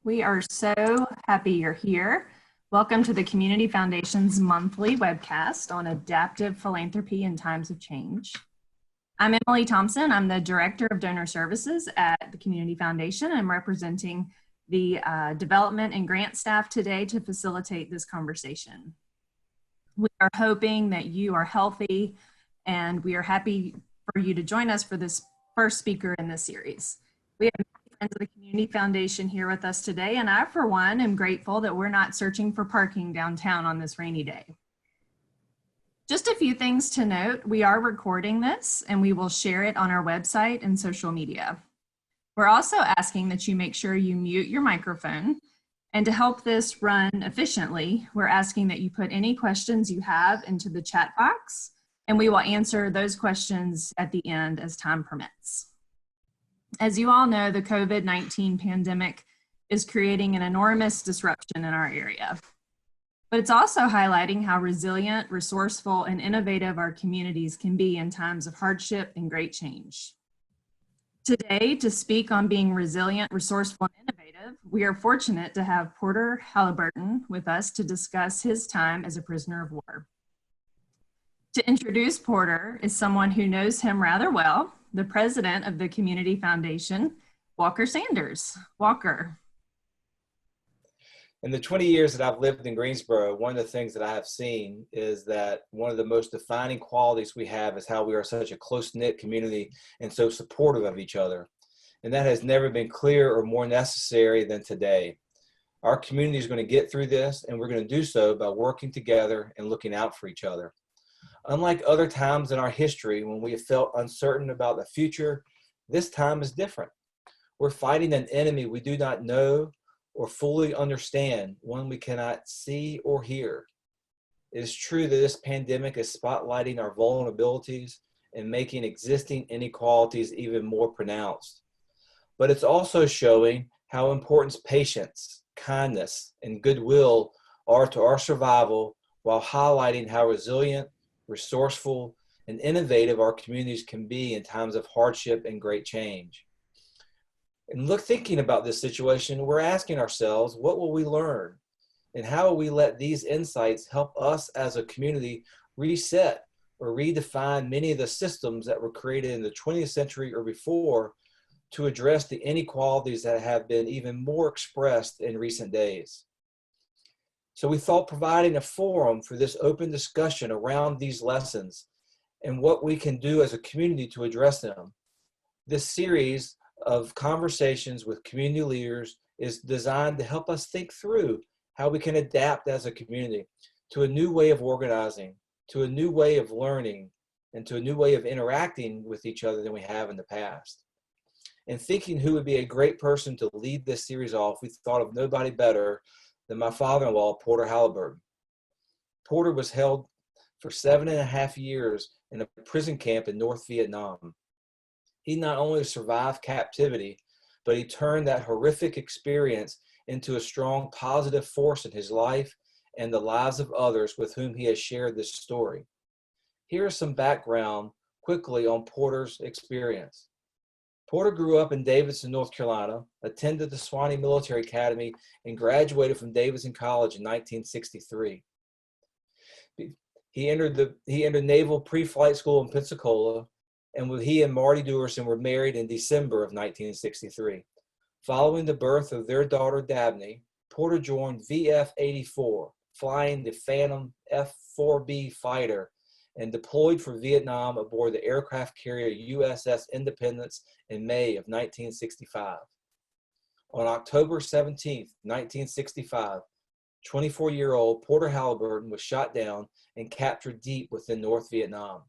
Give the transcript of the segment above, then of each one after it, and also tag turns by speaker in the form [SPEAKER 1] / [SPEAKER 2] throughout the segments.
[SPEAKER 1] We are so happy you're here. Welcome to the Community Foundation's monthly webcast on adaptive philanthropy in times of change. I'm Emily Thompson. I'm the Director of Donor Services at the Community Foundation. I'm representing the development and grant staff today to facilitate this conversation. We are hoping that you are healthy, and we are happy for you to join us for this first speaker in this series. We have friends of the Community Foundation here with us today, and I, for one, am grateful that we're not searching for parking downtown on this rainy day. Just a few things to note. We are recording this, and we will share it on our website and social media. We're also asking that you make sure you mute your microphone. And to help this run efficiently, we're asking that you put any questions you have into the chat box, and we will answer those questions at the end as time permits. As you all know, the COVID-19 pandemic is creating an enormous disruption in our area. But it's also highlighting how resilient, resourceful, and innovative our communities can be in times of hardship and great change. Today, to speak on being resilient, resourceful, and innovative, we are fortunate to have Porter Halyburton with us to discuss his time as a prisoner of war. To introduce Porter is someone who knows him rather well, the president of the Community Foundation, Walker Sanders. Walker.
[SPEAKER 2] In the 20 years that I've lived in Greensboro, one of the things that I have seen is that one of the most defining qualities we have is how we are such a close-knit community and so supportive of each other. And that has never been clearer or more necessary than today. Our community is going to get through this, and we're going to do so by working together and looking out for each other. Unlike other times in our history when we have felt uncertain about the future, this time is different. We're fighting an enemy we do not know or fully understand, one we cannot see or hear. It is true that this pandemic is spotlighting our vulnerabilities and making existing inequalities even more pronounced. But it's also showing how important patience, kindness, and goodwill are to our survival, while highlighting how resilient, resourceful, and innovative our communities can be in times of hardship and great change. And thinking about this situation, we're asking ourselves, what will we learn? And how will we let these insights help us as a community reset or redefine many of the systems that were created in the 20th century or before to address the inequalities that have been even more expressed in recent days? So we thought providing a forum for this open discussion around these lessons and what we can do as a community to address them. This series of conversations with community leaders is designed to help us think through how we can adapt as a community to a new way of organizing, to a new way of learning, and to a new way of interacting with each other than we have in the past. And thinking who would be a great person to lead this series off, we thought of nobody better than my father-in-law, Porter Halyburton. Porter was held for 7.5 years in a prison camp in North Vietnam. He not only survived captivity, but he turned that horrific experience into a strong positive force in his life and the lives of others with whom he has shared this story. Here is some background quickly on Porter's experience. Porter grew up in Davidson, North Carolina, attended the Swanee Military Academy, and graduated from Davidson College in 1963. He entered Naval Pre-Flight School in Pensacola, and he and Marty Dewerson were married in December of 1963. Following the birth of their daughter Dabney, Porter joined VF-84, flying the Phantom F-4B fighter, and deployed for Vietnam aboard the aircraft carrier USS Independence in May of 1965. On October 17, 1965, 24-year-old Porter Halyburton was shot down and captured deep within North Vietnam.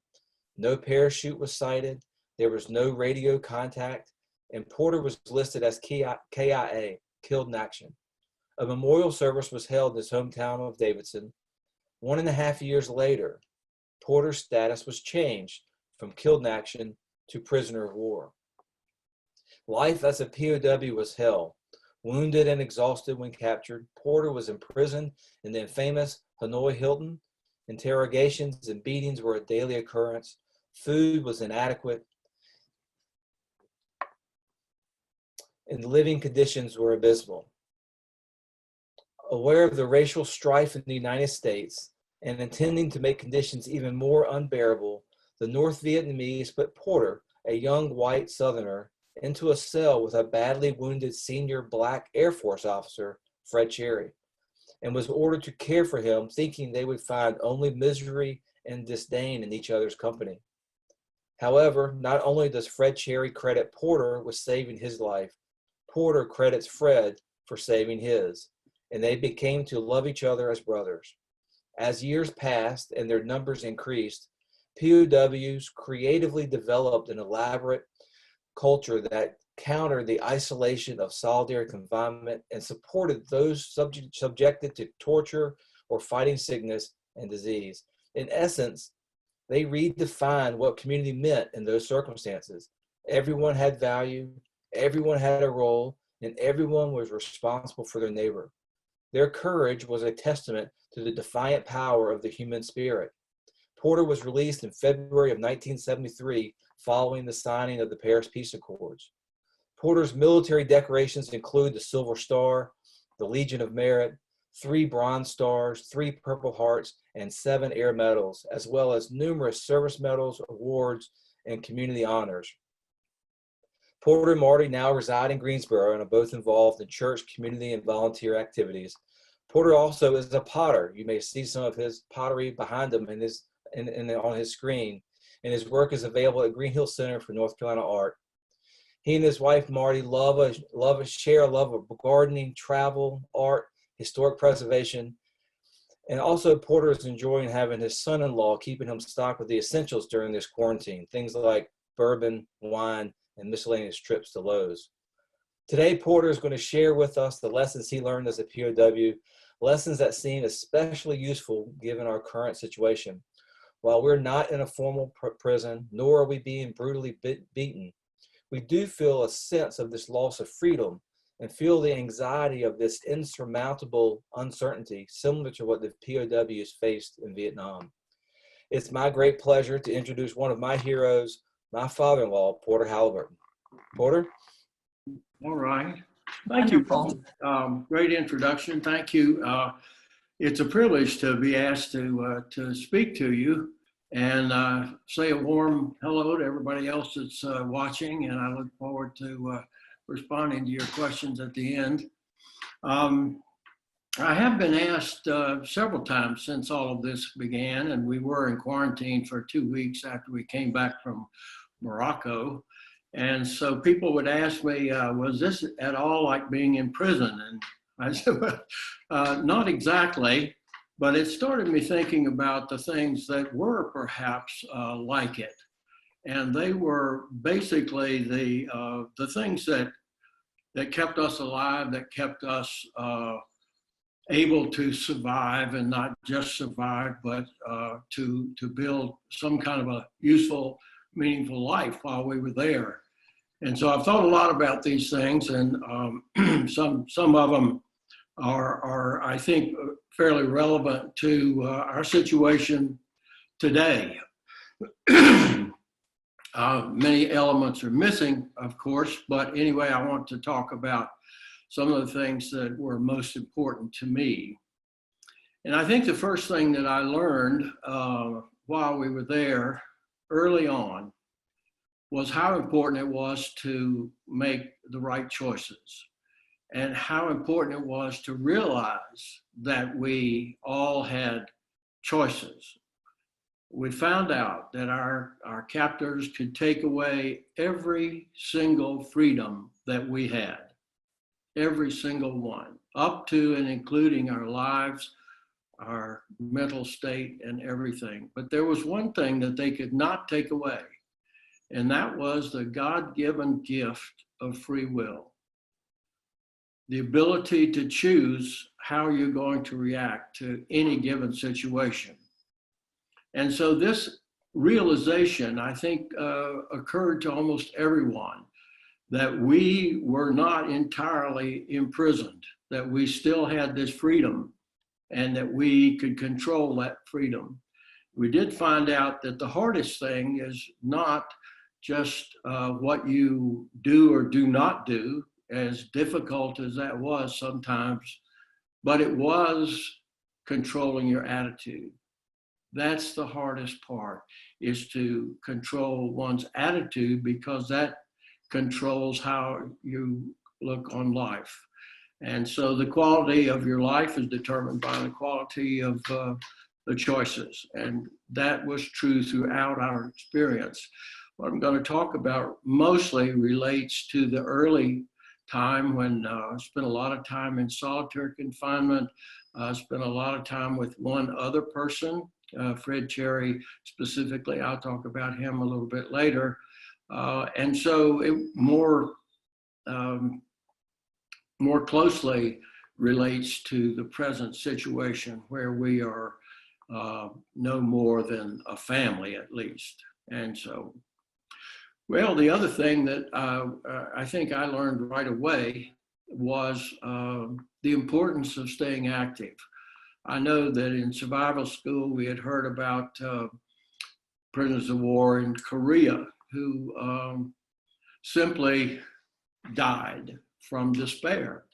[SPEAKER 2] No parachute was sighted, there was no radio contact, and Porter was listed as KIA, killed in action. A memorial service was held in his hometown of Davidson. 1.5 years later, Porter's status was changed from killed in action to prisoner of war. Life as a POW was hell. Wounded and exhausted when captured, Porter was imprisoned in the infamous Hanoi Hilton. Interrogations and beatings were a daily occurrence. Food was inadequate, and living conditions were abysmal. Aware of the racial strife in the United States and intending to make conditions even more unbearable, the North Vietnamese put Porter, a young white Southerner, into a cell with a badly wounded senior Black Air Force officer, Fred Cherry, and was ordered to care for him, thinking they would find only misery and disdain in each other's company. However, not only does Fred Cherry credit Porter with saving his life, Porter credits Fred for saving his, and they became to love each other as brothers. As years passed and their numbers increased, POWs creatively developed an elaborate culture that countered the isolation of solitary confinement and supported those subjected to torture or fighting sickness and disease. In essence, they redefined what community meant in those circumstances. Everyone had value, everyone had a role, and everyone was responsible for their neighbor. Their courage was a testament to the defiant power of the human spirit. Porter was released in February of 1973 following the signing of the Paris Peace Accords. Porter's military decorations include the Silver Star, the Legion of Merit, 3 Bronze Stars, 3 Purple Hearts, and 7 Air Medals, as well as numerous service medals, awards, and community honors. Porter and Marty now reside in Greensboro and are both involved in church, community, and volunteer activities. Porter also is a potter. You may see some of his pottery behind him on his screen, and his work is available at Green Hill Center for North Carolina Art. He and his wife Marty share a love of gardening, travel, art, historic preservation, and also Porter is enjoying having his son-in-law keeping him stocked with the essentials during this quarantine, things like bourbon, wine, and miscellaneous trips to Lowe's. Today, Porter is going to share with us the lessons he learned as a POW, lessons that seem especially useful given our current situation. While we're not in a formal prison, nor are we being brutally beaten, we do feel a sense of this loss of freedom and feel the anxiety of this insurmountable uncertainty, similar to what the POWs faced in Vietnam. It's my great pleasure to introduce one of my heroes, my father-in-law, Porter Halyburton. Porter?
[SPEAKER 3] All right. Thank you, Paul. Great introduction. Thank you. It's a privilege to be asked to speak to you and say a warm hello to everybody else that's watching, and I look forward to responding to your questions at the end. I have been asked several times since all of this began, and we were in quarantine for 2 weeks after we came back from Morocco. And so people would ask me, was this at all like being in prison? And I said, well, not exactly, but it started me thinking about the things that were perhaps like it. And they were basically the things that kept us alive, that kept us able to survive, and not just survive, but to build some kind of a useful, meaningful life while we were there. And so I've thought a lot about these things, and some of them are, I think, fairly relevant to our situation today. Many elements are missing, of course, but anyway, I want to talk about some of the things that were most important to me. And I think the first thing that I learned while we were there early on was how important it was to make the right choices, and how important it was to realize that we all had choices. We found out that our captors could take away every single freedom that we had, every single one, up to and including our lives, our mental state, and everything. But there was one thing that they could not take away, and that was the God-given gift of free will. The ability to choose how you're going to react to any given situation. And so this realization, I think, occurred to almost everyone, that we were not entirely imprisoned, that we still had this freedom and that we could control that freedom. We did find out that the hardest thing is not just what you do or do not do, as difficult as that was sometimes but it was controlling your attitude. That's the hardest part, is to control one's attitude, because that controls how you look on life. And so the quality of your life is determined by the quality of the choices. And that was true throughout our experience. What I'm going to talk about mostly relates to the early time when I spent a lot of time in solitary confinement. I spent a lot of time with one other person, Fred Cherry specifically. I'll talk about him a little bit later. And so it more closely relates to the present situation, where we are no more than a family, at least. And so, well, the other thing that I think I learned right away was the importance of staying active. I know that in survival school, we had heard about prisoners of war in Korea who simply died from despair.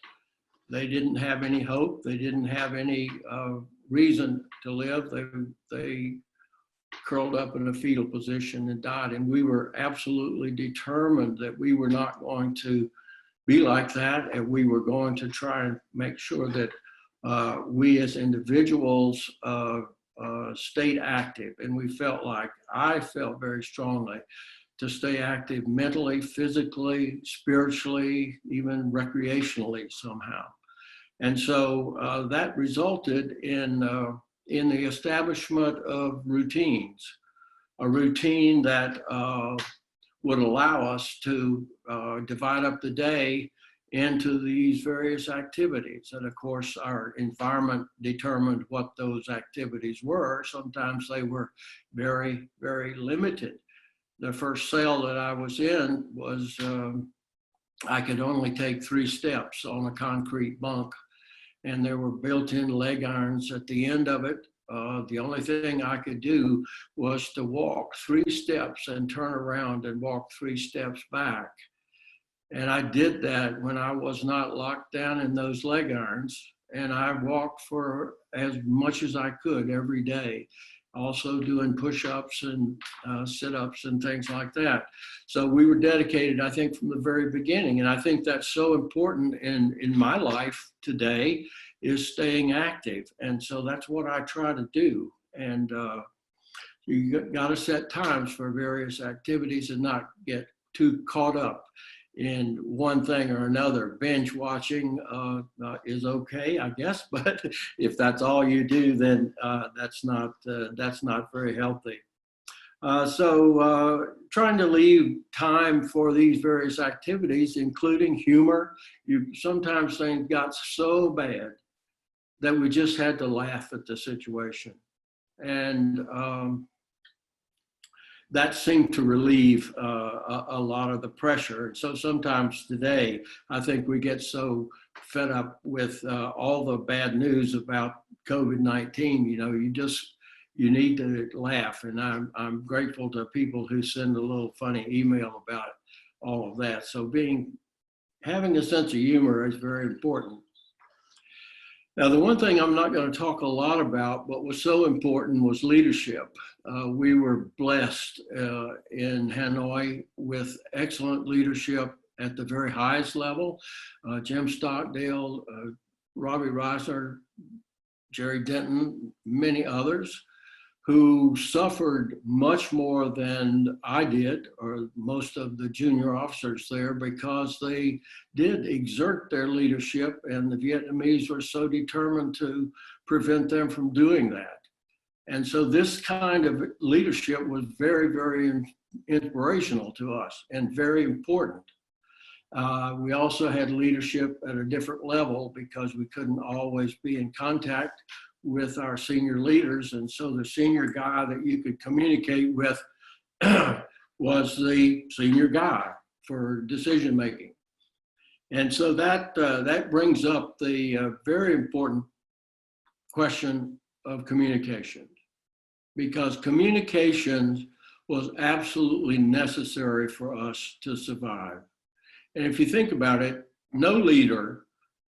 [SPEAKER 3] They didn't have any hope. They didn't have any reason to live. They curled up in a fetal position and died. And we were absolutely determined that we were not going to be like that. And we were going to try and make sure that we as individuals stayed active. And I felt very strongly to stay active mentally, physically, spiritually, even recreationally somehow. And so that resulted in the establishment of routines, a routine that would allow us to divide up the day into these various activities. And of course, our environment determined what those activities were. Sometimes they were very, very limited. The first cell that I was in was, I could only take 3 steps on a concrete bunk, and there were built-in leg irons at the end of it. The only thing I could do was to walk 3 steps and turn around and walk 3 steps back. And I did that when I was not locked down in those leg irons. And I walked for as much as I could every day, also doing push-ups and sit-ups and things like that. So we were dedicated, I think, from the very beginning. And I think that's so important in my life today, is staying active. And so that's what I try to do. And you got to set times for various activities and not get too caught up in one thing or another. Binge watching is okay, I guess, but if that's all you do, then that's not very healthy. So trying to leave time for these various activities, including humor. Sometimes things got so bad that we just had to laugh at the situation. And that seemed to relieve a lot of the pressure. And so sometimes today, I think we get so fed up with all the bad news about COVID-19, you need to laugh. And I'm grateful to people who send a little funny email about all of that. So having a sense of humor is very important. Now, the one thing I'm not going to talk a lot about, but was so important, was leadership. We were blessed in Hanoi with excellent leadership at the very highest level. Jim Stockdale, Robbie Reisner, Jerry Denton, many others, who suffered much more than I did, or most of the junior officers there, because they did exert their leadership, and the Vietnamese were so determined to prevent them from doing that. And so this kind of leadership was very, very inspirational to us and very important. We also had leadership at a different level because we couldn't always be in contact with our senior leaders. And so the senior guy that you could communicate with was the senior guy for decision making. And so that brings up the very important question of communication, because communication was absolutely necessary for us to survive. And if you think about it, no leader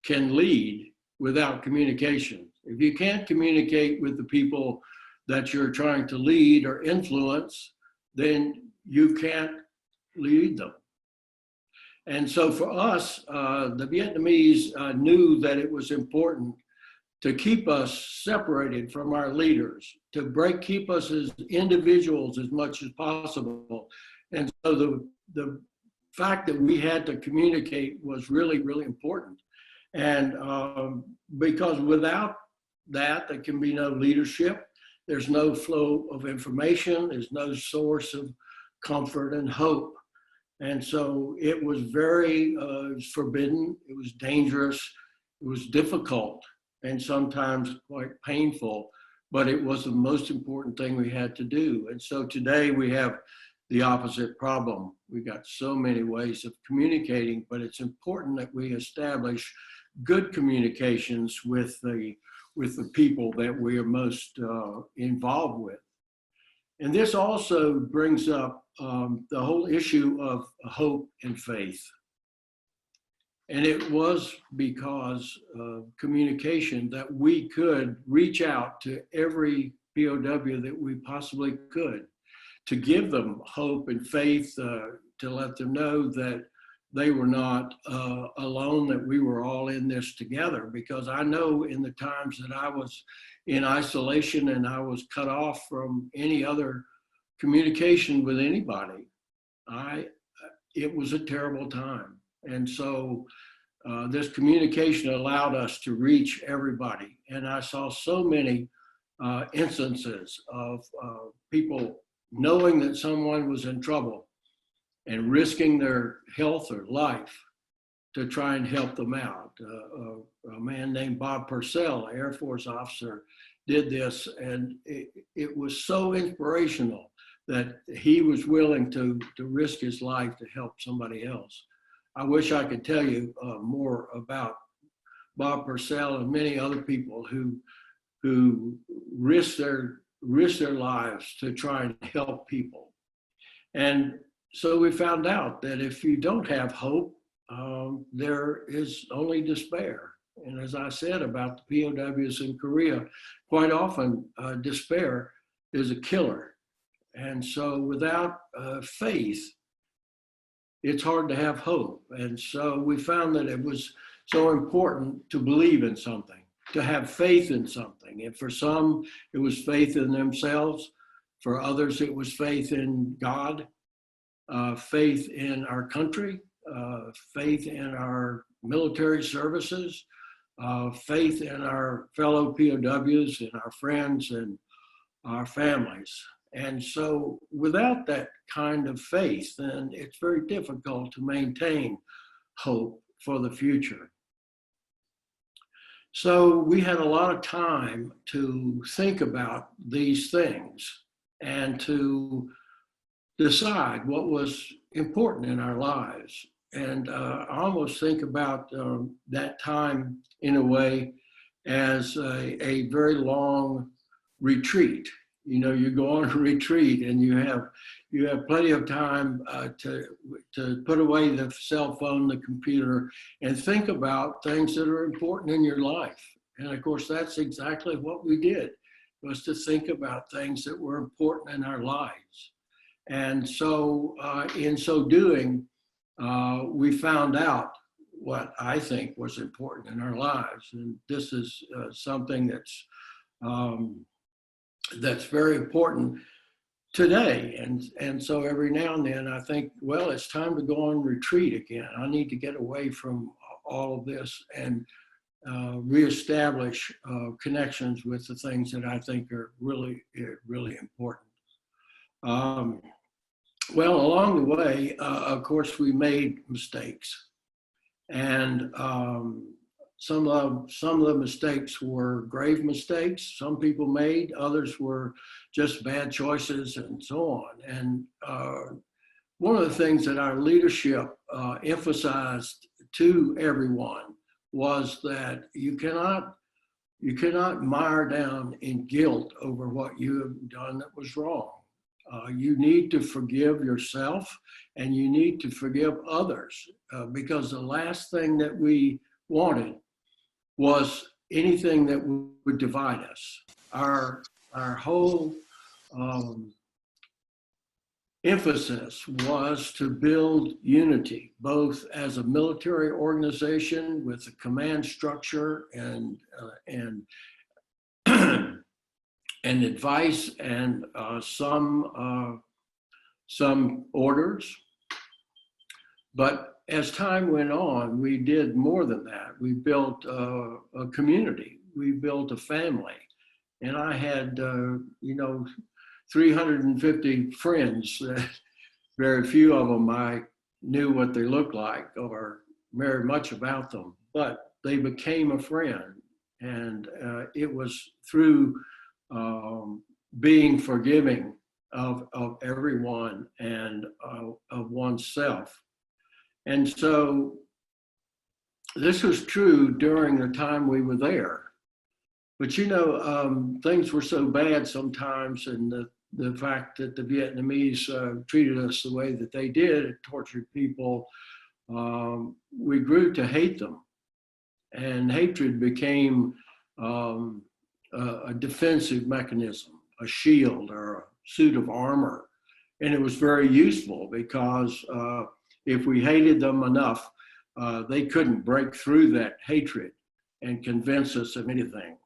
[SPEAKER 3] can lead without communication. If you can't communicate with the people that you're trying to lead or influence, then you can't lead them. And so for us, the Vietnamese knew that it was important to keep us separated from our leaders, to keep us as individuals as much as possible. And so the fact that we had to communicate was really, really important. And because without that, there can be no leadership. There's no flow of information. There's no source of comfort and hope. And so it was very forbidden. It was dangerous. It was difficult and sometimes quite painful, but it was the most important thing we had to do. And so today we have the opposite problem. We've got so many ways of communicating, but it's important that we establish good communications with the people that we are most involved with. And this also brings up the whole issue of hope and faith. And it was because of communication that we could reach out to every POW that we possibly could, to give them hope and faith, to let them know that they were not alone, that we were all in this together. Because I know in the times that I was in isolation and I was cut off from any other communication with anybody, it was a terrible time. And so this communication allowed us to reach everybody. And I saw so many instances of people knowing that someone was in trouble and risking their health or life to try and help them out. A man named Bob Purcell, an Air Force officer, did this, and it was so inspirational that he was willing to risk his life to help somebody else. I wish I could tell you more about Bob Purcell and many other people who risk their lives to try and help people. And so we found out that if you don't have hope, there is only despair. And as I said about the POWs in Korea, quite often despair is a killer. And so without faith, it's hard to have hope. And so we found that it was so important to believe in something, to have faith in something. And for some, it was faith in themselves. For others, it was faith in God, faith in our country, faith in our military services, faith in our fellow POWs and our friends and our families. And so without that kind of faith, then it's very difficult to maintain hope for the future. So we had a lot of time to think about these things and to decide what was important in our lives. And I almost think about that time in a way as a very long retreat. You know, you go on a retreat and you have plenty of time to put away the cell phone, the computer, and think about things that are important in your life. And of course, that's exactly what we did, was to think about things that were important in our lives. And so in so doing, we found out what I think was important in our lives. And this is something that's very important today. And so every now and then I think, well, it's time to go on retreat again. I need to get away from all of this and reestablish connections with the things that I think are really, really important. Well, along the way, of course, we made mistakes. And some of the mistakes were grave mistakes. Some people made, others were just bad choices and so on. And one of the things that our leadership emphasized to everyone was that you cannot mire down in guilt over what you have done that was wrong. You need to forgive yourself and you need to forgive others because the last thing that we wanted was anything that would divide us. Our whole emphasis was to build unity, both as a military organization with a command structure and and advice and some orders. But as time went on, we did more than that. We built a community. We built a family. And I had, 350 friends. Very few of them I knew what they looked like or very much about them, but they became a friend. And it was through being forgiving of everyone and of oneself. And so this was true during the time we were there. But things were so bad sometimes, and the fact that the Vietnamese treated us the way that they did, tortured people, we grew to hate them. And hatred became a defensive mechanism, a shield or a suit of armor. And it was very useful because if we hated them enough, they couldn't break through that hatred and convince us of anything.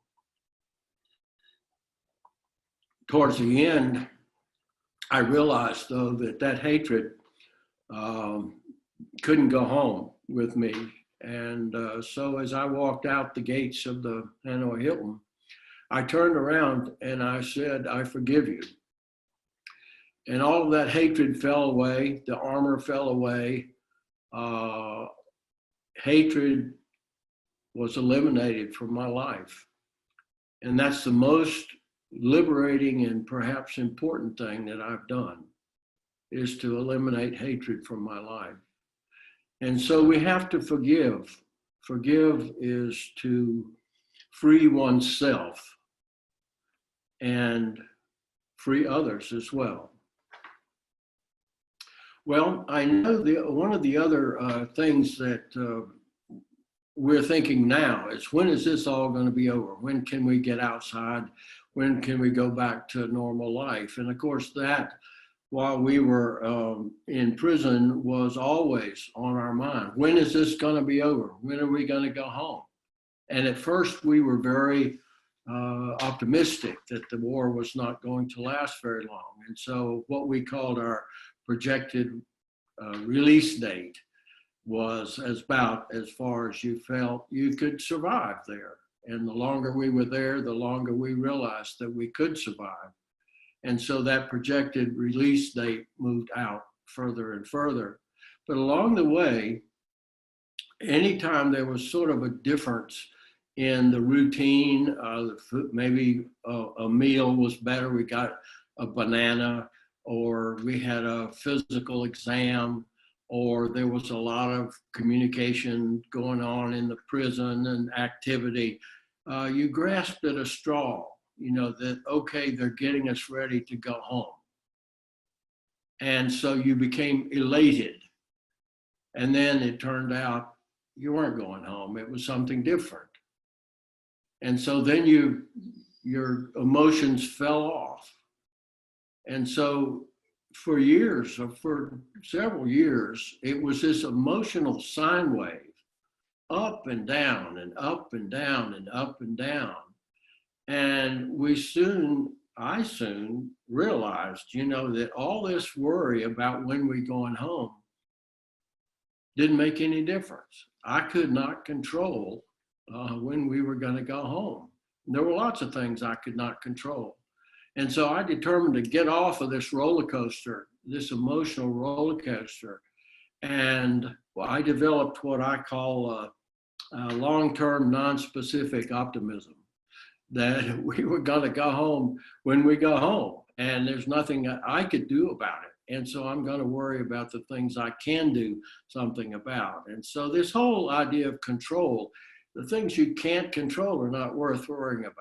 [SPEAKER 3] Towards the end, I realized, though, that hatred couldn't go home with me. And so as I walked out the gates of the Hanoi Hilton, I turned around and I said, I forgive you. And all of that hatred fell away. The armor fell away. Hatred was eliminated from my life. And that's the most liberating and perhaps important thing that I've done, is to eliminate hatred from my life. And so we have to forgive. Forgive is to free oneself and free others as well. Well, I know one of the other things that we're thinking now is, when is this all going to be over? When can we get outside? When can we go back to normal life? And of course, that, while we were in prison, was always on our mind. When is this going to be over? When are we going to go home? And at first, we were very optimistic that the war was not going to last very long. And so what we called our projected release date was about as far as you felt you could survive there. And the longer we were there, the longer we realized that we could survive. And so that projected release date moved out further and further. But along the way, anytime there was sort of a difference in the routine, the food, maybe a meal was better, we got a banana, or we had a physical exam, or there was a lot of communication going on in the prison and activity, you grasped at a straw, that, okay, they're getting us ready to go home. And so you became elated. And then it turned out you weren't going home. It was something different. And so then your emotions fell off. And so for years, or for several years, it was this emotional sine wave, up and down and up and down and up and down. And I soon realized, that all this worry about when we're going home didn't make any difference. I could not control when we were going to go home. And there were lots of things I could not control. And so I determined to get off of this roller coaster, this emotional roller coaster. And I developed what I call long-term non-specific optimism, that we were going to go home when we go home, and there's nothing I could do about it. And so I'm going to worry about the things I can do something about. And so this whole idea of control, the things you can't control are not worth worrying about.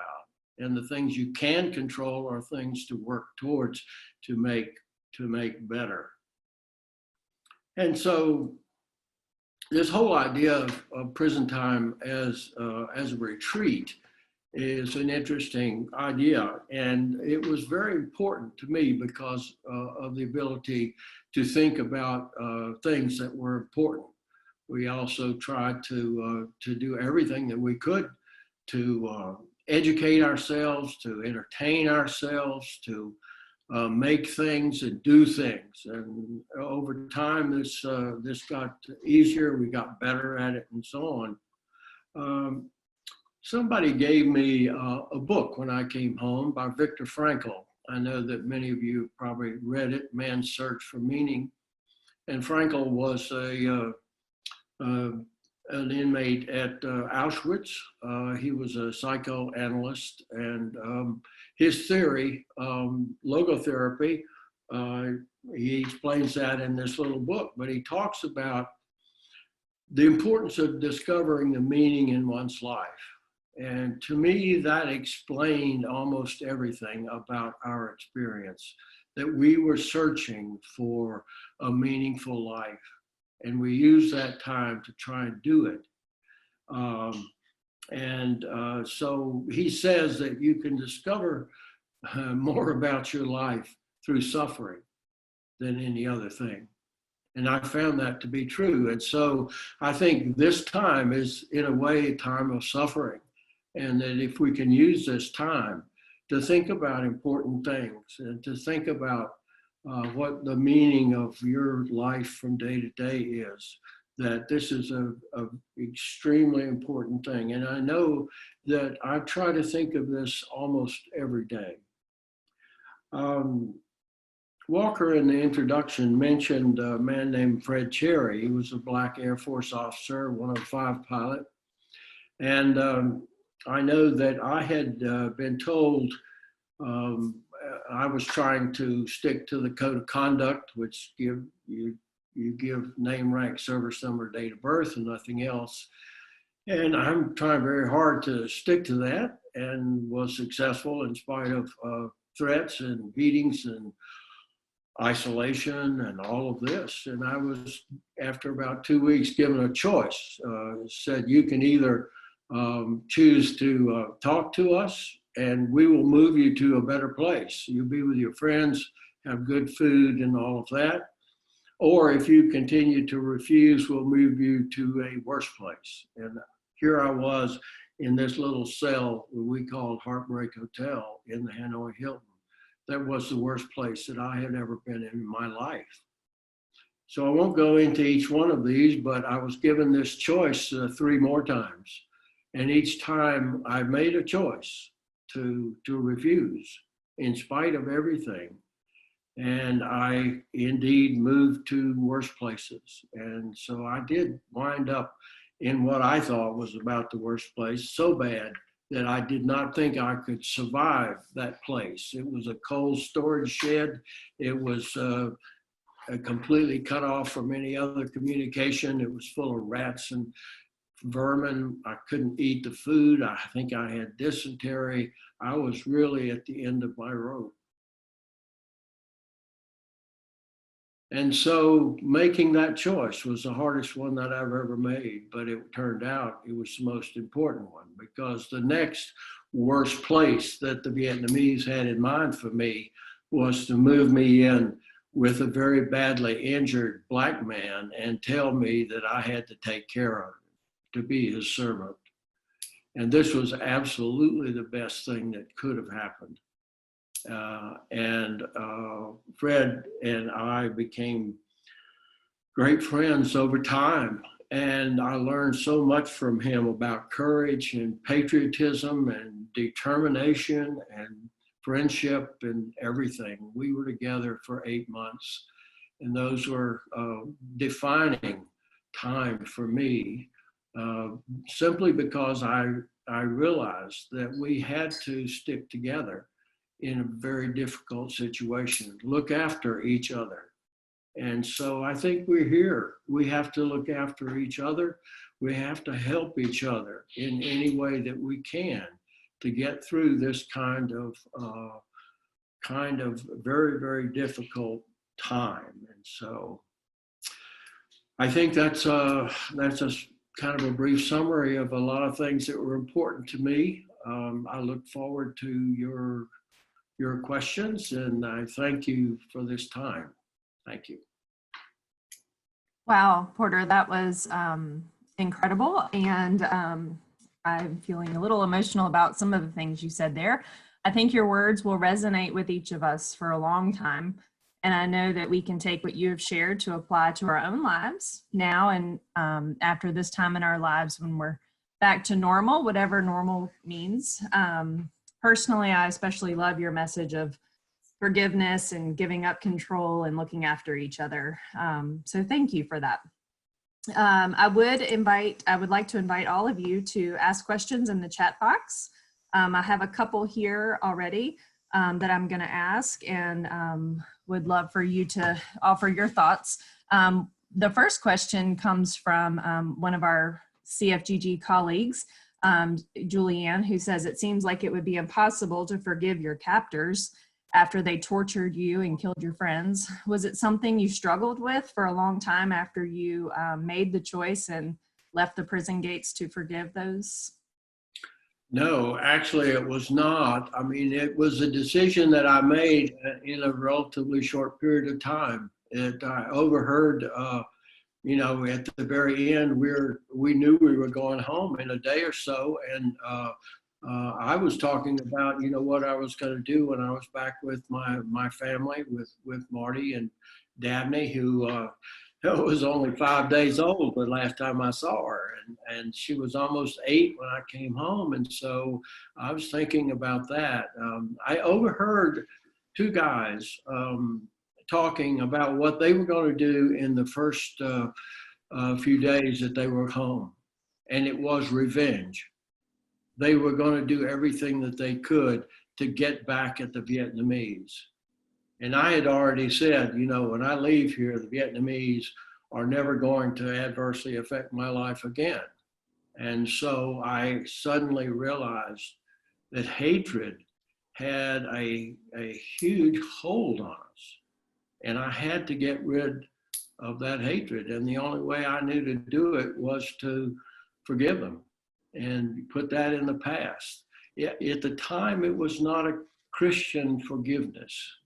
[SPEAKER 3] And the things you can control are things to work towards to make better. And so this whole idea of prison time as a retreat is an interesting idea, and it was very important to me because of the ability to think about things that were important. We also tried to do everything that we could to educate ourselves, to entertain ourselves, to make things and do things. And over time, this got easier. We got better at it, and so on. Somebody gave me a book when I came home by Viktor Frankl. I know that many of you probably read it, Man's Search for Meaning. And Frankl was an inmate at Auschwitz. He was a psychoanalyst, and his theory, logotherapy, he explains that in this little book, but he talks about the importance of discovering the meaning in one's life. And to me, that explained almost everything about our experience, that we were searching for a meaningful life. And we use that time to try and do it. So he says that you can discover more about your life through suffering than any other thing. And I found that to be true. And so I think this time is, in a way, a time of suffering. And that if we can use this time to think about important things and to think about what the meaning of your life from day to day is, that this is a extremely important thing. And I know that I try to think of this almost every day. Walker in the introduction mentioned a man named Fred Cherry. He was a Black Air Force officer, 105 pilot. And I know that I had been told I was trying to stick to the code of conduct, which you give name, rank, service number, date of birth, and nothing else. And I'm trying very hard to stick to that, and was successful in spite of threats and beatings and isolation and all of this. And I was, after about 2 weeks, given a choice. Said, you can either choose to talk to us, and we will move you to a better place. You'll be with your friends, have good food and all of that. Or if you continue to refuse, we'll move you to a worse place. And here I was in this little cell we called Heartbreak Hotel in the Hanoi Hilton. That was the worst place that I had ever been in my life. So I won't go into each one of these, but I was given this choice 3 more times. And each time I made a choice to refuse in spite of everything. And I indeed moved to worse places. And so I did wind up in what I thought was about the worst place, so bad that I did not think I could survive that place. It was a cold storage shed. It was completely cut off from any other communication. It was full of rats and vermin. I couldn't eat the food. I think I had dysentery. I was really at the end of my rope. And so making that choice was the hardest one that I've ever made, but it turned out it was the most important one, because the next worst place that the Vietnamese had in mind for me was to move me in with a very badly injured Black man and tell me that I had to take care of him, to be his servant. And this was absolutely the best thing that could have happened. Fred and I became great friends over time. And I learned so much from him about courage and patriotism and determination and friendship and everything. We were together for 8 months, and those were defining time for me, simply because I realized that we had to stick together in a very difficult situation, look after each other. And so I think we're here. We have to look after each other. We have to help each other in any way that we can to get through this kind of very, very difficult time. And so I think that's a kind of a brief summary of a lot of things that were important to me. I look forward to your questions, and I thank you for this time. Thank you.
[SPEAKER 1] Wow, Porter, that was incredible. And I'm feeling a little emotional about some of the things you said there. I think your words will resonate with each of us for a long time. And I know that we can take what you have shared to apply to our own lives now and after this time in our lives when we're back to normal, whatever normal means. Personally, I especially love your message of forgiveness and giving up control and looking after each other. So thank you for that. I would like to invite all of you to ask questions in the chat box. I have a couple here already that I'm going to ask, and would love for you to offer your thoughts. The first question comes from one of our CFGG colleagues, Julianne, who says, it seems like it would be impossible to forgive your captors after they tortured you and killed your friends. Was it something you struggled with for a long time after you made the choice and left the prison gates to forgive those?
[SPEAKER 3] No, actually it was not. I mean, it was a decision that I made in a relatively short period of time. I overheard, you know, at the very end, we knew we were going home in a day or so, and I was talking about, you know, what I was going to do when I was back with my family, with Marty and Dabney, who was only 5 days old the last time I saw her, and she was almost 8 when I came home, and so I was thinking about that. I overheard 2 guys talking about what they were going to do in the first few days that they were home, and it was revenge. They were going to do everything that they could to get back at the Vietnamese. And I had already said, you know, when I leave here, the Vietnamese are never going to adversely affect my life again. And so I suddenly realized that hatred had a huge hold on us. And I had to get rid of that hatred. And the only way I knew to do it was to forgive them and put that in the past. At the time, it was not a Christian forgiveness.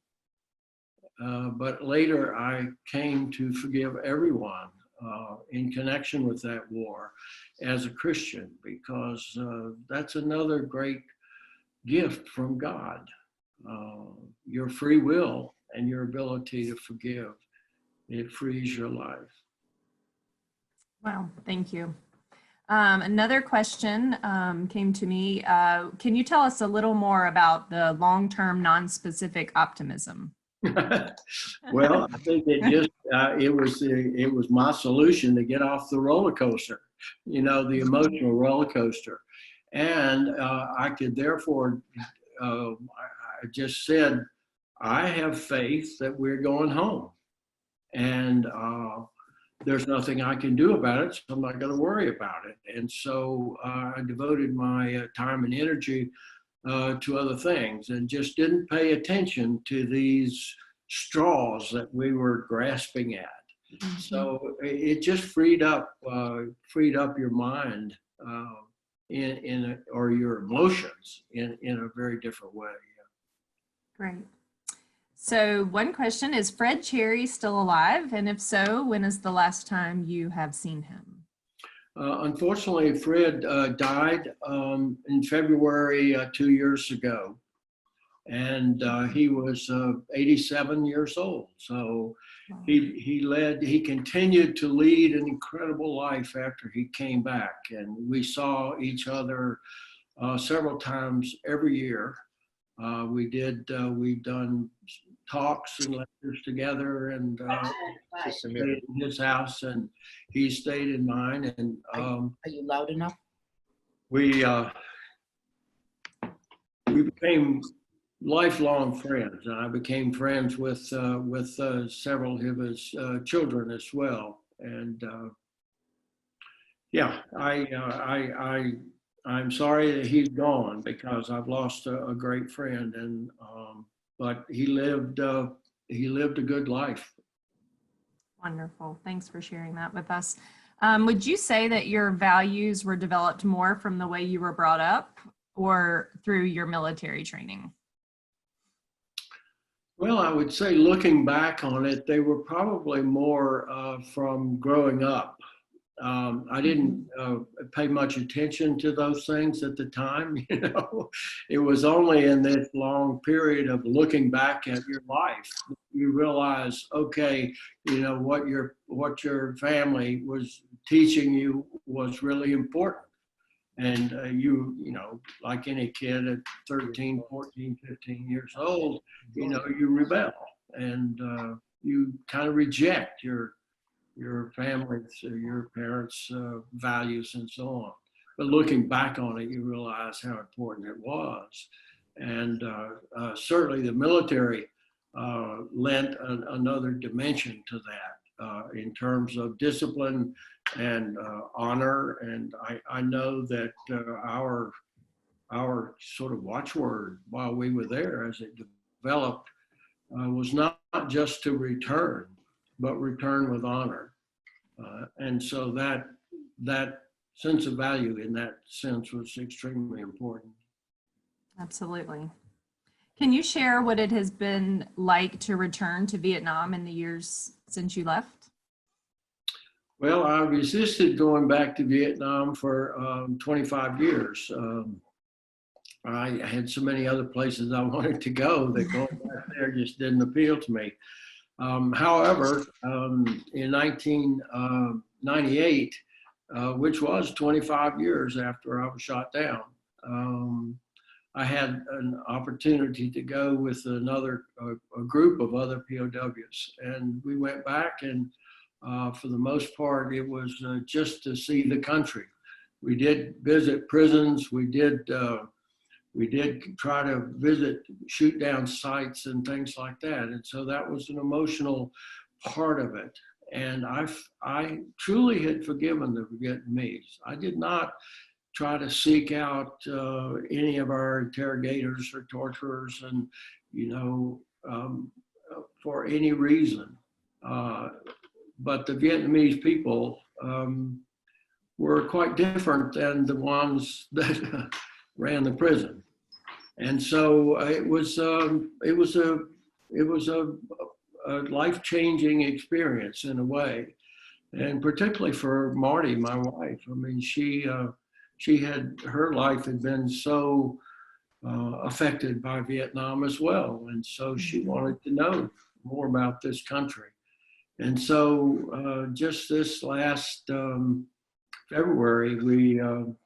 [SPEAKER 3] But later, I came to forgive everyone in connection with that war as a Christian, because that's another great gift from God. Your free will and your ability to forgive, it frees your life.
[SPEAKER 1] Wow, thank you. Another question came to me. Can you tell us a little more about the long-term non-specific optimism?
[SPEAKER 3] Well, I think it was my solution to get off the roller coaster, you know, the emotional roller coaster. And I could therefore, I just said, I have faith that we're going home. And there's nothing I can do about it, so I'm not going to worry about it. And so I devoted my time and energy to other things and just didn't pay attention to these straws that we were grasping at. Mm-hmm. So it just freed up your mind or your emotions in a very different way.
[SPEAKER 1] Great. So one question is, Fred Cherry still alive? And if so, when is the last time you have seen him?
[SPEAKER 3] Unfortunately, Fred died in February 2 years ago. And he was 87 years old. So wow. He continued to lead an incredible life after he came back. And we saw each other several times every year. We've done talks and lectures together, and stayed in his house, and he stayed in mine. And
[SPEAKER 4] are you loud enough?
[SPEAKER 3] We became lifelong friends, and I became friends with several of his children as well. And yeah, I'm sorry that he's gone, because I've lost a great friend, and but he lived a good life.
[SPEAKER 1] Wonderful. Thanks for sharing that with us. Would you say that your values were developed more from the way you were brought up or through your military training?
[SPEAKER 3] Well, I would say looking back on it, they were probably more from growing up. I didn't pay much attention to those things at the time. You know, it was only in this long period of looking back at your life that you realize, okay, you know, what your family was teaching you was really important. And you know, like any kid at 13, 14, 15 years old, you know, you rebel and you kind of reject your family's, your parents' values and so on. But looking back on it, you realize how important it was. And certainly the military lent another dimension to that in terms of discipline and honor. And I know that our sort of watchword while we were there as it developed was not just to return, but return with honor. And so that sense of value in that sense was extremely important.
[SPEAKER 1] Absolutely. Can you share what it has been like to return to Vietnam in the years since you left?
[SPEAKER 3] Well, I resisted going back to Vietnam for 25 years. I had so many other places I wanted to go that going back there just didn't appeal to me. However, in 1998, which was 25 years after I was shot down, I had an opportunity to go with a group of other POWs, and we went back, and for the most part, it was just to see the country. We did visit prisons. We did try to visit shoot down sites and things like that. And so that was an emotional part of it. And I truly had forgiven the Vietnamese. I did not try to seek out any of our interrogators or torturers and, you know, for any reason. But the Vietnamese people were quite different than the ones that ran the prison. And so it was a life-changing experience in a way, and particularly for Marty, my wife. I mean, her life had been so affected by Vietnam as well, and so she wanted to know more about this country. And so just this last February, we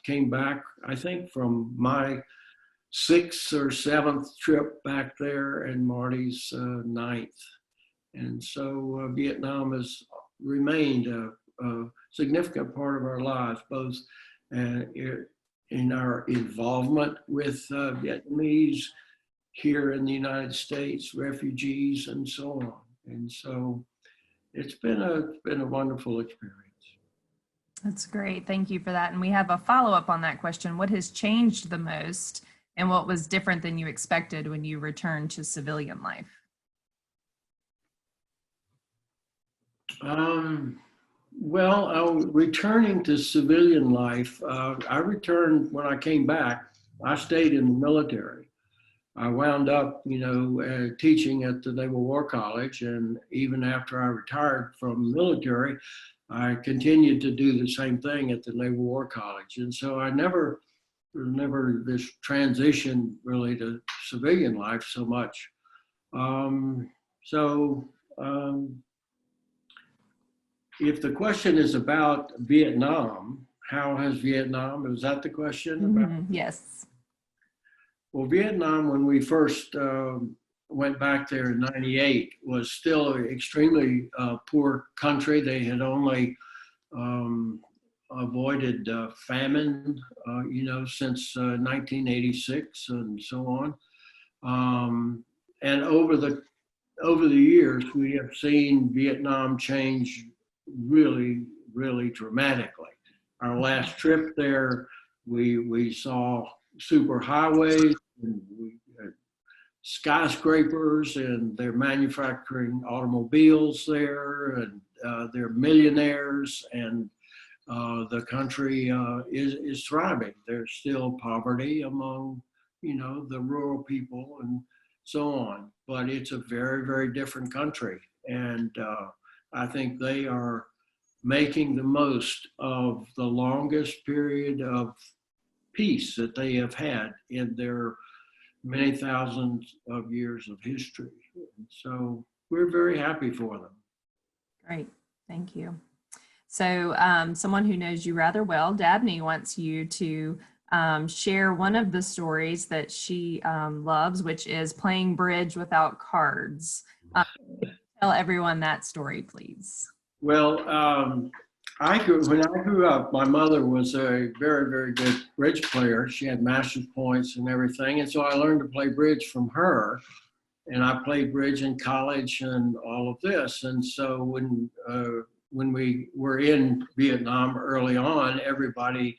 [SPEAKER 3] came back, I think, from my 6th or 7th trip back there and Marty's 9th. And so Vietnam has remained a significant part of our lives, both in our involvement with Vietnamese here in the United States, refugees, and so on. And so it's been a wonderful experience.
[SPEAKER 1] That's great. Thank you for that. And we have a follow-up on that question. What has changed the most and what was different than you expected when you returned to civilian life?
[SPEAKER 3] Well, returning to civilian life, I returned when I came back. I stayed in the military. I wound up, you know, teaching at the Naval War College, and even after I retired from the military, I continued to do the same thing at the Naval War College. And so I never this transition really to civilian life so much. If the question is about Vietnam, how has Vietnam, is that the question?
[SPEAKER 1] Mm-hmm. Yes.
[SPEAKER 3] Well, Vietnam, when we first went back there in '98, was still an extremely poor country. They had only avoided famine, you know, since 1986 and so on. And over the years, we have seen Vietnam change really, really dramatically. Our last trip there, we saw super highways and skyscrapers, and they're manufacturing automobiles there, and they're millionaires, and the country is thriving. There's still poverty among, the rural people and so on, but it's a very, very different country. And I think they are making the most of the longest period of peace that they have had in their many thousands of years of history. And so we're very happy for them.
[SPEAKER 1] Great, thank you. So someone who knows you rather well, Dabney, wants you to share one of the stories that she loves, which is playing bridge without cards. Tell everyone that story, please.
[SPEAKER 3] Well, when I grew up, my mother was a very, very good bridge player. She had master's points and everything. And so I learned to play bridge from her. And I played bridge in college and all of this. And so when we were in Vietnam early on, everybody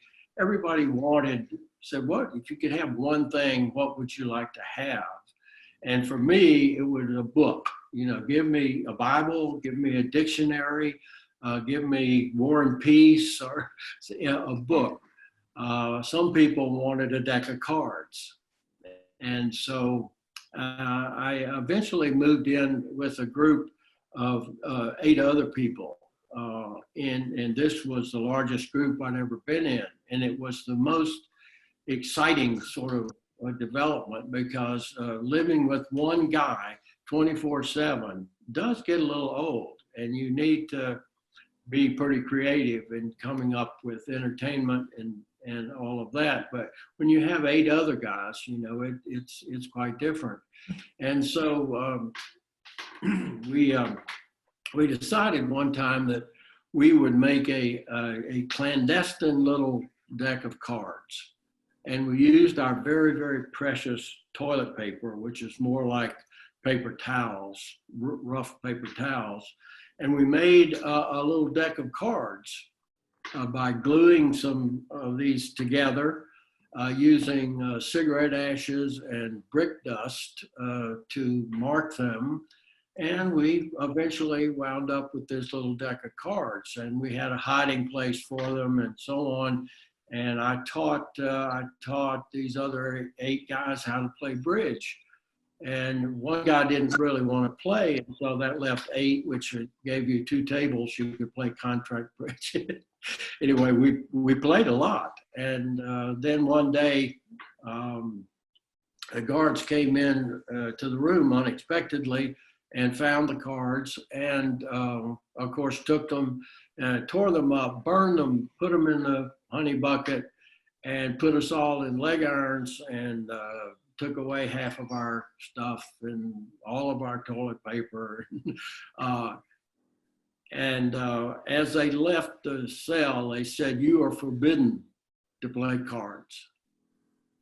[SPEAKER 3] said, what, if you could have one thing, what would you like to have? And for me, it was a book. Give me a Bible, give me a dictionary, give me War and Peace, or a book. Some people wanted a deck of cards. And so I eventually moved in with a group of 8 other people. And this was the largest group I'd ever been in. And it was the most exciting sort of development, because living with one guy 24/7 does get a little old, and you need to be pretty creative in coming up with entertainment and all of that. But when you have 8 other guys, it's quite different. And so we decided one time that we would make a clandestine little deck of cards. And we used our very, very precious toilet paper, which is more like paper towels, rough paper towels. And we made a little deck of cards by gluing some of these together, using cigarette ashes and brick dust to mark them. And we eventually wound up with this little deck of cards, and we had a hiding place for them and so on. And I taught these other 8 guys how to play bridge. And one guy didn't really want to play, and so that left 8, which gave you 2 tables. You could play contract bridge. Anyway, we played a lot. And then one day, the guards came in to the room unexpectedly and found the cards, and of course took them, tore them up, burned them, put them in the honey bucket, and put us all in leg irons, and took away half of our stuff and all of our toilet paper. And as they left the cell, they said, "You are forbidden to play cards."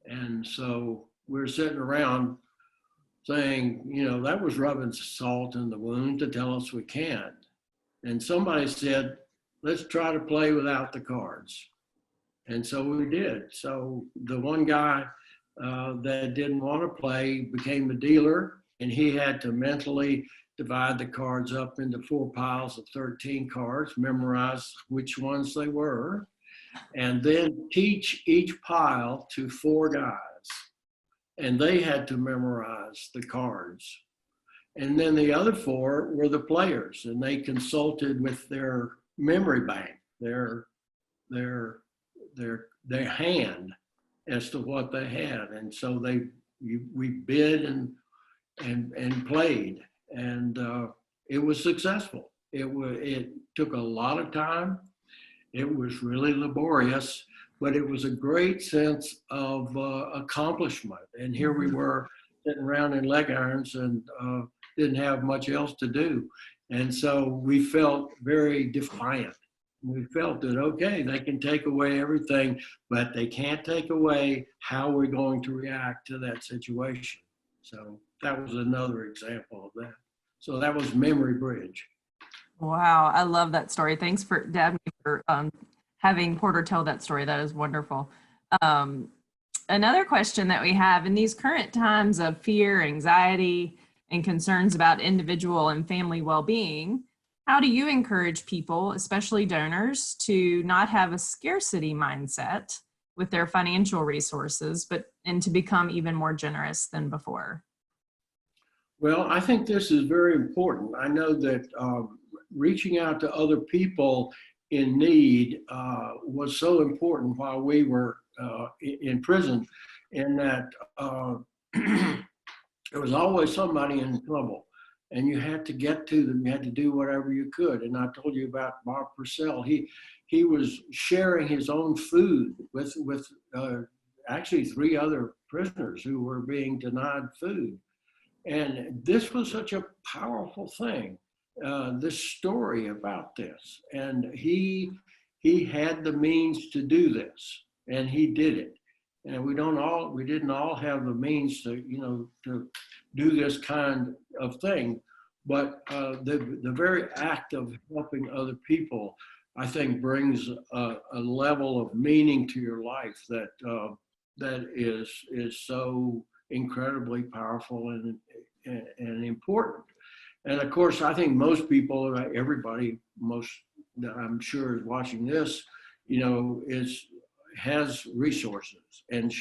[SPEAKER 3] And so we're sitting around saying, that was rubbing salt in the wound to tell us we can't. And somebody said, "Let's try to play without the cards." And so we did. So the one guy that didn't want to play became the dealer, and he had to mentally divide the cards up into 4 piles of 13 cards, memorize which ones they were, and then teach each pile to 4 guys. And they had to memorize the cards. And then the other 4 were the players, and they consulted with their memory bank, their hand, as to what they had. And so we bid and played, and it was successful. It took a lot of time. It was really laborious, but it was a great sense of accomplishment. And here we were sitting around in leg irons and didn't have much else to do. And so we felt very defiant. We felt that, okay, they can take away everything, but they can't take away how we're going to react to that situation. So that was another example of that. So that was Memory Bridge.
[SPEAKER 1] Wow, I love that story. Thanks for Dabney for having Porter tell that story. That is wonderful. Another question that we have, in these current times of fear, anxiety, and concerns about individual and family well-being, How do you encourage people, especially donors, to not have a scarcity mindset with their financial resources, and to become even more generous than before?
[SPEAKER 3] Well, I think this is very important. I know that reaching out to other people in need was so important while we were in prison, in that there was always somebody in trouble, and you had to get to them. You had to do whatever you could. And I told you about Bob Purcell. He was sharing his own food with actually 3 other prisoners who were being denied food. And this was such a powerful thing, this story about this. And he had the means to do this, and he did it. And we didn't all have the means to, to do this kind of thing. But the very act of helping other people, I think, brings a level of meaning to your life that is so incredibly powerful and important. And of course, I think most people, everybody, most that I'm sure is watching this, has resources and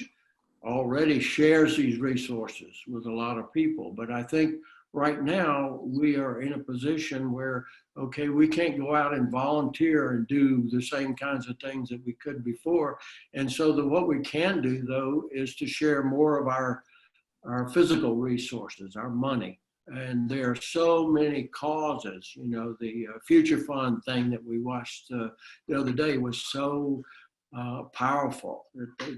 [SPEAKER 3] already shares these resources with a lot of people. But I think right now we are in a position where, okay, we can't go out and volunteer and do the same kinds of things that we could before. And so what we can do, though, is to share more of our physical resources, our money. And there are so many causes. The Future Fund thing that we watched the other day was so powerful.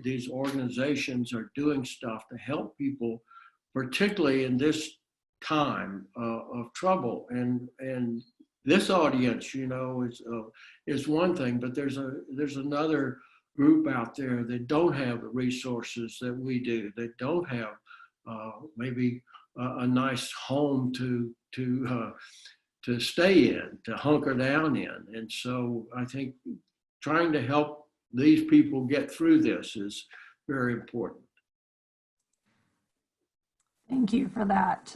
[SPEAKER 3] These organizations are doing stuff to help people, particularly in this time of trouble. And this audience, is one thing, but there's another group out there that don't have the resources that we do, that don't have maybe a nice home to stay in, to hunker down in. And so I think trying to help these people get through this is very important.
[SPEAKER 1] Thank you for that.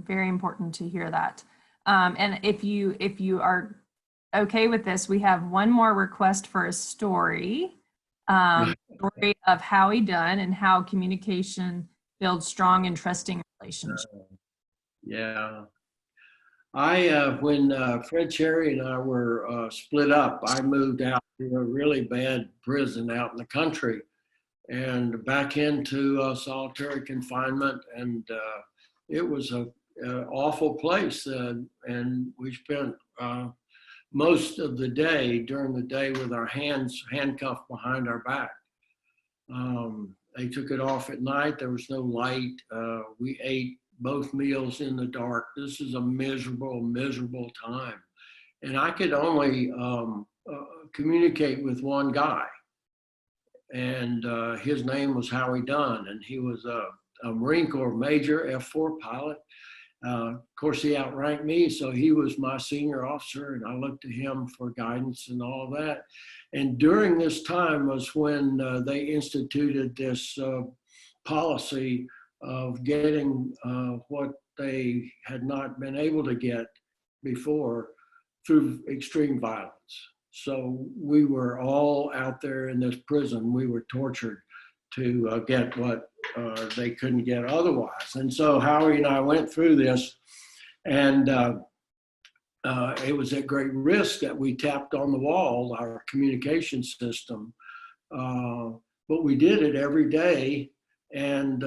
[SPEAKER 1] Very important to hear that. And if you are okay with this, we have one more request for a story, story of Howie Dunn and how communication builds strong and trusting relationships.
[SPEAKER 3] Yeah. When Fred Cherry and I were split up, I moved out to a really bad prison out in the country and back into solitary confinement. And it was an awful place. And we spent most of the day, during the day, with our hands handcuffed behind our back. They took it off at night. There was no light. We ate both meals in the dark. This is a miserable, miserable time. And I could only communicate with one guy. And his name was Howie Dunn, and he was a Marine Corps Major, F-4 pilot. Of course, he outranked me, so he was my senior officer, and I looked to him for guidance and all of that. And during this time was when they instituted this policy of getting what they had not been able to get before through extreme violence. So we were all out there in this prison. We were tortured to get what they couldn't get otherwise. And so Howie and I went through this, and it was at great risk that we tapped on the wall, our communication system. But we did it every day, and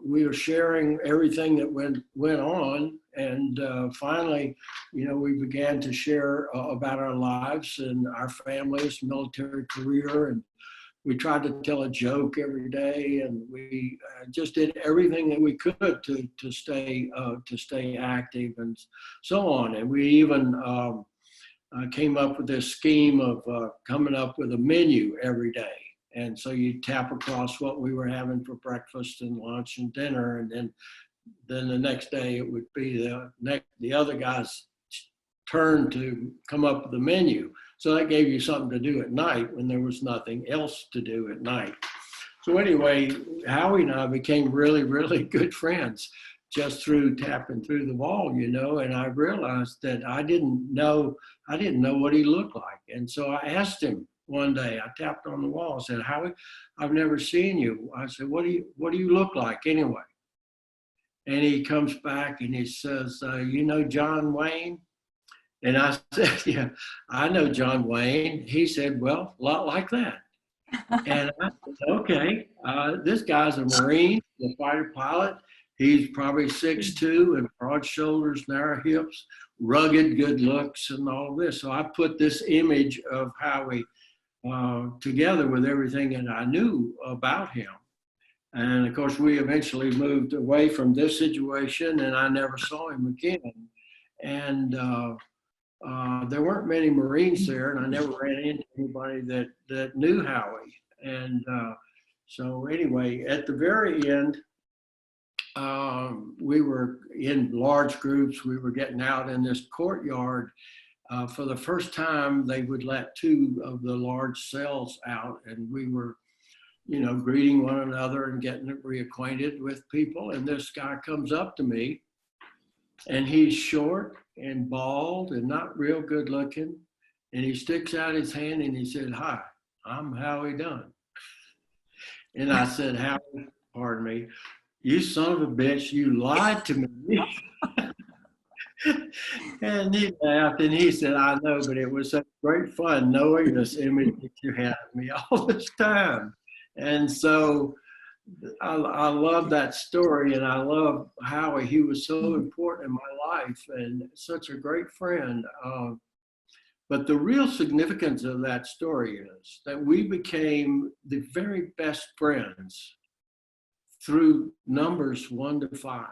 [SPEAKER 3] we were sharing everything that went on. And finally, we began to share about our lives and our families, military career, and we tried to tell a joke every day, and we just did everything that we could to stay active and so on. And we even came up with this scheme of coming up with a menu every day. And so you tap across what we were having for breakfast and lunch and dinner, and then the next day it would be the other guy's turn to come up with the menu. So that gave you something to do at night when there was nothing else to do at night. So anyway, Howie and I became really, really good friends just through tapping through the wall, and I realized that I didn't know what he looked like. And so I asked him one day, I tapped on the wall, I said, Howie, I've never seen you. I said, what do you look like anyway? And he comes back and he says, you know John Wayne? And I said, yeah, I know John Wayne. He said, well, a lot like that. And I said, okay, this guy's a Marine, a fighter pilot. He's probably 6'2" and broad shoulders, narrow hips, rugged, good looks, and all this. So I put this image of Howie together with everything that I knew about him. And of course, we eventually moved away from this situation, and I never saw him again. And there weren't many Marines there, and I never ran into anybody that knew Howie. And so anyway, at the very end, we were in large groups. We were getting out in this courtyard. For the first time, they would let 2 of the large cells out, and we were, greeting one another and getting reacquainted with people. And this guy comes up to me, and he's short and bald and not real good looking. And he sticks out his hand and he said, "Hi, I'm Howie Dunn." And I said, "Howie, pardon me, you son of a bitch, you lied to me." And he laughed and he said, "I know, but it was such great fun knowing this image that you had of me all this time." And so I love that story, and I love Howie. He was so important in my life and such a great friend. But the real significance of that story is that we became the very best friends through numbers 1 to 5,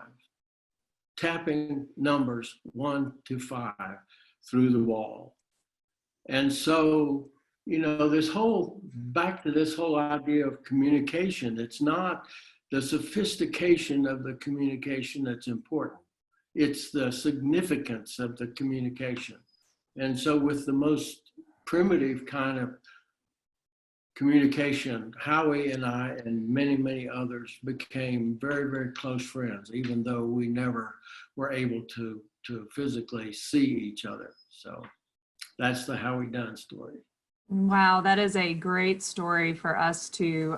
[SPEAKER 3] tapping numbers 1 to 5 through the wall. And so, back to this whole idea of communication, it's not the sophistication of the communication that's important. It's the significance of the communication. And so with the most primitive kind of communication, Howie and I and many, many others became very, very close friends, even though we never were able to physically see each other. So that's the Howie Dunn story.
[SPEAKER 1] Wow, that is a great story for us to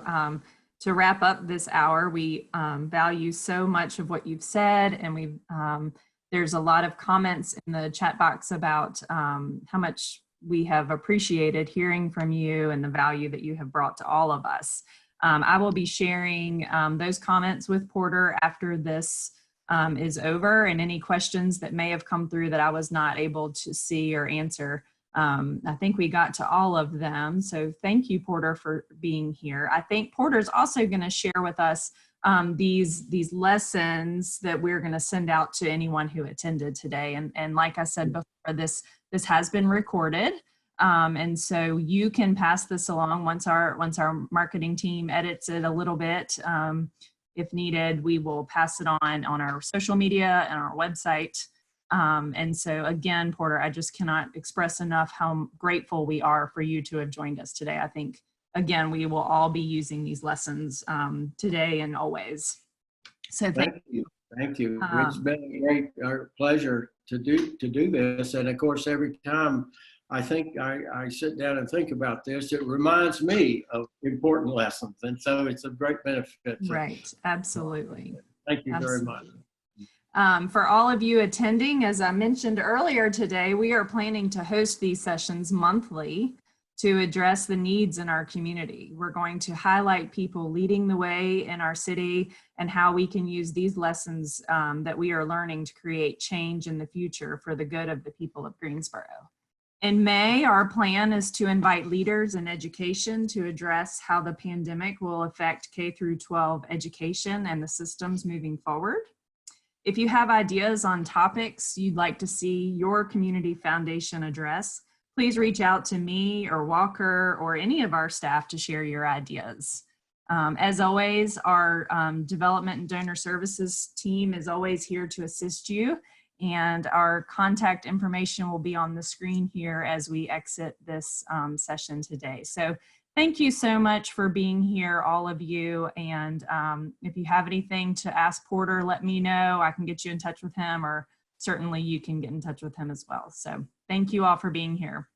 [SPEAKER 1] wrap up this hour. We value so much of what you've said, and there's a lot of comments in the chat box about how much we have appreciated hearing from you and the value that you have brought to all of us. I will be sharing those comments with Porter after this is over, and any questions that may have come through that I was not able to see or answer. I think we got to all of them. So thank you, Porter, for being here. I think Porter's also going to share with us these lessons that we're going to send out to anyone who attended today. And like I said before, this has been recorded. And so you can pass this along once our marketing team edits it a little bit. If needed, we will pass it on our social media and our website. And so again, Porter, I just cannot express enough how grateful we are for you to have joined us today. I think, again, we will all be using these lessons today and always. So thank you.
[SPEAKER 3] Thank you. It's been a great pleasure to do this. And of course, every time I think I sit down and think about this, it reminds me of important lessons. And so it's a great benefit.
[SPEAKER 1] Right. Absolutely.
[SPEAKER 3] Thank you very much.
[SPEAKER 1] For all of you attending, as I mentioned earlier today, we are planning to host these sessions monthly to address the needs in our community. We're going to highlight people leading the way in our city and how we can use these lessons that we are learning to create change in the future for the good of the people of Greensboro. In May, our plan is to invite leaders in education to address how the pandemic will affect K-12 education and the systems moving forward. If you have ideas on topics you'd like to see your community foundation address, please reach out to me or Walker or any of our staff to share your ideas. As always, our development and donor services team is always here to assist you. And our contact information will be on the screen here as we exit this session today. So thank you so much for being here, all of you. And if you have anything to ask Porter, let me know. I can get you in touch with him, or certainly you can get in touch with him as well. So thank you all for being here.